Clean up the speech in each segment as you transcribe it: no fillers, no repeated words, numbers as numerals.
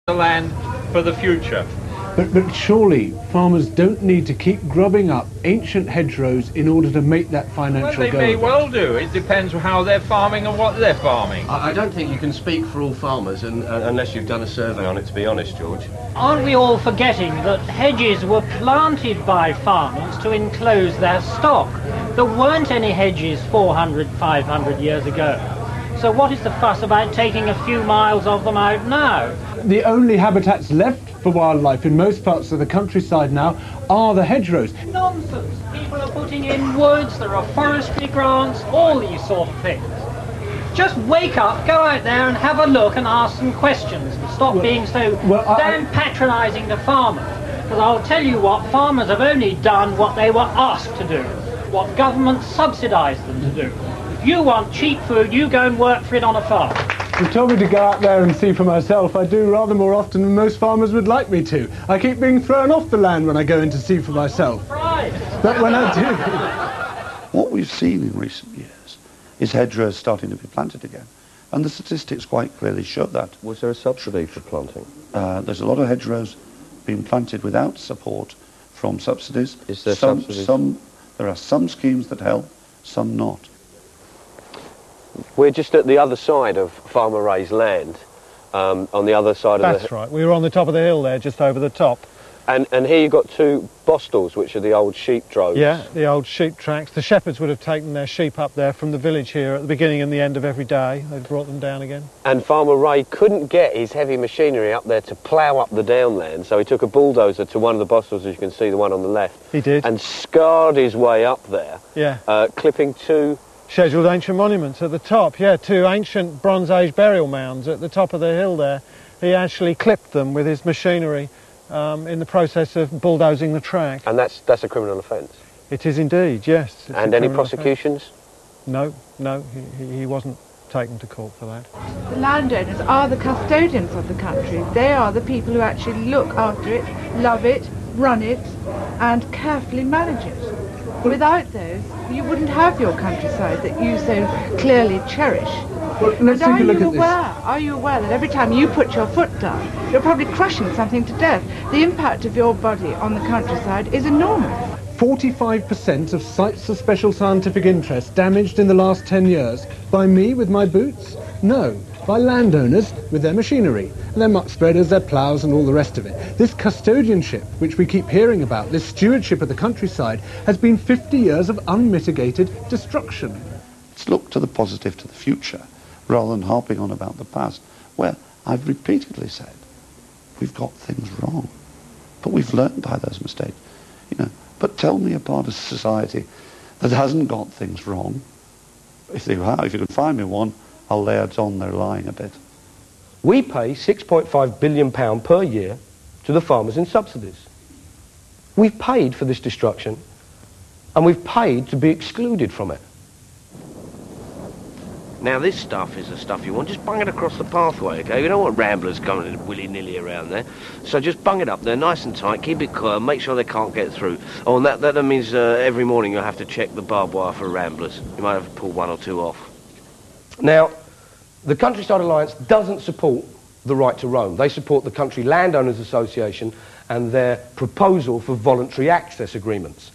the land for the future. But surely farmers don't need to keep grubbing up ancient hedgerows in order to make that financial Well, they may well do. It depends how they're farming and what they're farming. I don't think you can speak for all farmers unless you've done a survey on it, to be honest, George. Aren't we all forgetting that hedges were planted by farmers to enclose their stock? There weren't any hedges 400, 500 years ago. So what is the fuss about taking a few miles of them out now? The only habitats left for wildlife in most parts of the countryside now are the hedgerows. Nonsense! People are putting in woods, there are forestry grants, all these sort of things. Just wake up, go out there and have a look and ask some questions and stop being so damn patronising to farmers. Because I'll tell you what, farmers have only done what they were asked to do, what government subsidised them to do. If you want cheap food, you go and work for it on a farm. You told me to go out there and see for myself. I do rather more often than most farmers would like me to. I keep being thrown off the land when I go in to see for myself. Right. But when I do... What we've seen in recent years is hedgerows starting to be planted again. And the statistics quite clearly show that. Was there a subsidy for planting? There's a lot of hedgerows being planted without support from subsidies. Is there subsidies? There are some schemes that help, some not. We're just at the other side of Farmer Ray's land, on the other side of the... That's right, we were on the top of the hill there, just over the top. And here you've got two bostels, which are the old sheep droves. Yeah, the old sheep tracks. The shepherds would have taken their sheep up there from the village here at the beginning and the end of every day. They'd brought them down again. And Farmer Ray couldn't get his heavy machinery up there to plough up the downland, so he took a bulldozer to one of the bostels, as you can see, the one on the left. He did. And scarred his way up there, clipping two... Scheduled ancient monuments at the top, yeah, two ancient Bronze Age burial mounds at the top of the hill there. He actually clipped them with his machinery in the process of bulldozing the track. And that's a criminal offence? It is indeed, yes. And any prosecutions? No, he wasn't taken to court for that. The landowners are the custodians of the country. They are the people who actually look after it, love it, run it, and carefully manage it. Without those, you wouldn't have your countryside that you so clearly cherish. Well, let's take a look at this. Are you aware that every time you put your foot down, you're probably crushing something to death? The impact of your body on the countryside is enormous. 45% of sites of special scientific interest damaged in the last 10 years. By me with my boots? No. By landowners with their machinery, their muck spreaders, their ploughs and all the rest of it. This custodianship, which we keep hearing about, this stewardship of the countryside, has been 50 years of unmitigated destruction. Let's look to the positive, to the future, rather than harping on about the past, where I've repeatedly said we've got things wrong, but we've learned by those mistakes. But tell me a part of society that hasn't got things wrong. If you can find me one, I'll lay odds on they're lying a bit. We pay £6.5 billion per year to the farmers in subsidies. We've paid for this destruction, and we've paid to be excluded from it. Now this stuff is the stuff you want. Just bung it across the pathway, okay? We don't want ramblers coming willy-nilly around there. So just bung it up there nice and tight, keep it cool, make sure they can't get through. Oh, and that means every morning you'll have to check the barbed wire for ramblers. You might have to pull one or two off. Now, the Countryside Alliance doesn't support the right to roam. They support the Country Landowners Association and their proposal for voluntary access agreements.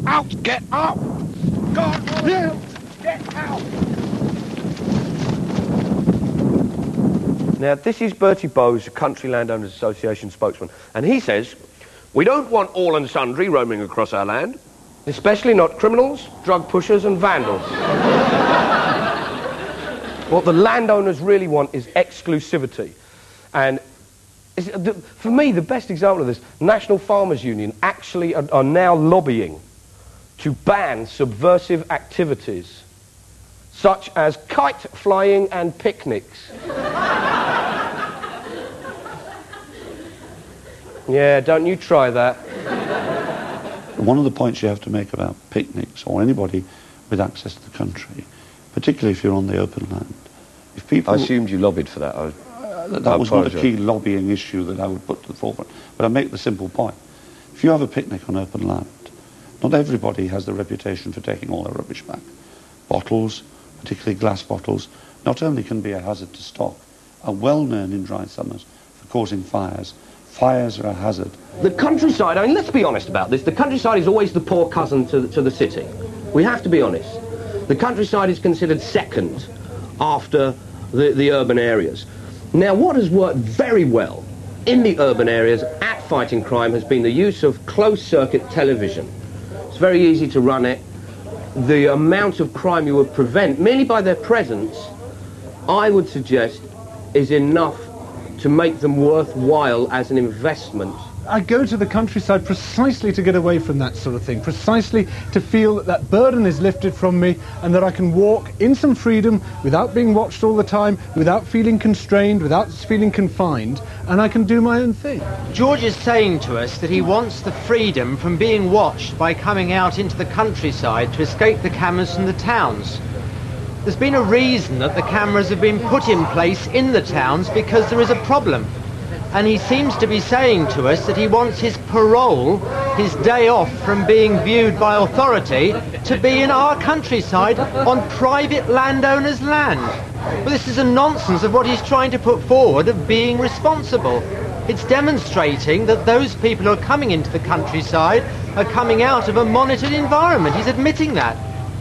Out! Get out! God, get out! Now, this is Bertie Bowes, the Country Landowners Association spokesman, and he says, we don't want all and sundry roaming across our land. Especially not criminals, drug pushers and vandals. What the landowners really want is exclusivity. And for me, the best example of this, National Farmers Union actually are now lobbying to ban subversive activities such as kite flying and picnics. Yeah, don't you try that. One of the points you have to make about picnics, or anybody with access to the country, particularly if you're on the open land, if people... I assumed you lobbied for that. That was not a key lobbying issue that I would put to the forefront. But I make the simple point. If you have a picnic on open land, Not everybody has the reputation for taking all their rubbish back. Bottles, particularly glass bottles, not only can be a hazard to stock, are well known in dry summers for causing fires. Fires are a hazard. The countryside, I mean, let's be honest about this. The countryside is always the poor cousin to the city. We have to be honest. The countryside is considered second after the urban areas. Now, what has worked very well in the urban areas at fighting crime has been the use of closed-circuit television. It's very easy to run it. The amount of crime you would prevent, merely by their presence, I would suggest, is enough to make them worthwhile as an investment. I go to the countryside precisely to get away from that sort of thing, precisely to feel that that burden is lifted from me and that I can walk in some freedom without being watched all the time, without feeling constrained, without feeling confined, and I can do my own thing. George is saying to us that he wants the freedom from being watched by coming out into the countryside to escape the cameras from the towns. There's been a reason that the cameras have been put in place in the towns, because there is a problem. And he seems to be saying to us that he wants his parole, his day off from being viewed by authority, to be in our countryside on private landowners' land. Well, this is a nonsense of what he's trying to put forward of being responsible. It's demonstrating that those people who are coming into the countryside are coming out of a monitored environment. He's admitting that.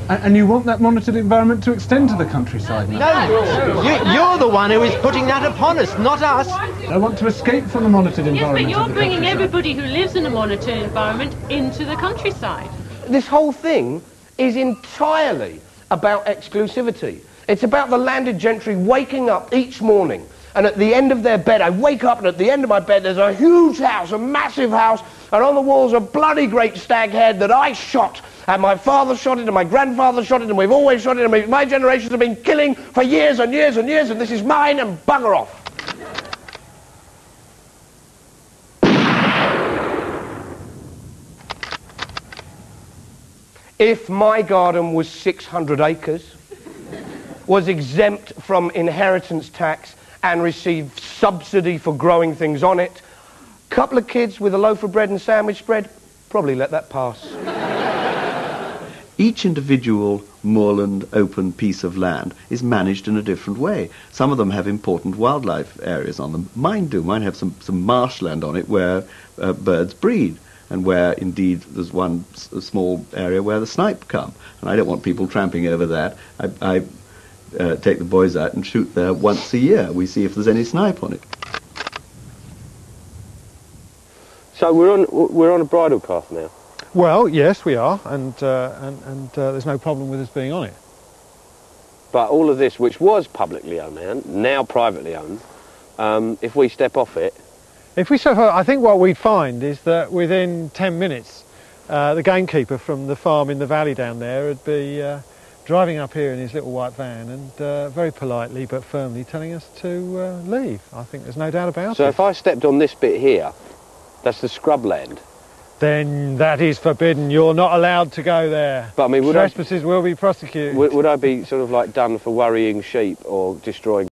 And you want that monitored environment to extend to the countryside now? No, you're the one who is putting that upon us, not us. I want to escape from the monitored environment. Yes, but you're bringing everybody who lives in a monitored environment into the countryside. This whole thing is entirely about exclusivity. It's about the landed gentry waking up each morning, and at the end of their bed, I wake up and at the end of my bed there's a huge house, a massive house, and on the walls a bloody great stag head that I shot, and my father shot it, and my grandfather shot it, and we've always shot it, and my generations have been killing for years and years and years, and this is mine, and bugger off. If my garden was 600 acres, was exempt from inheritance tax and received subsidy for growing things on it, a couple of kids with a loaf of bread and sandwich spread, probably let that pass. Each individual moorland open piece of land is managed in a different way. Some of them have important wildlife areas on them. Mine do. Mine have some marshland on it where birds breed, and where indeed there's one small area where the snipe come. And I don't want people tramping over that. I take the boys out and shoot there once a year. We see if there's any snipe on it. So we're on a bridle path now. Well, yes, we are, and there's no problem with us being on it. But all of this, which was publicly owned, now privately owned, if we step off it... If we step off, I think what we'd find is that within 10 minutes, the gamekeeper from the farm in the valley down there would be driving up here in his little white van and very politely but firmly telling us to leave. I think there's no doubt about it. So if I stepped on this bit here, that's the scrubland. Then that is forbidden. You're not allowed to go there. But I mean, trespassers will be prosecuted. Would I be sort of like done for worrying sheep or destroying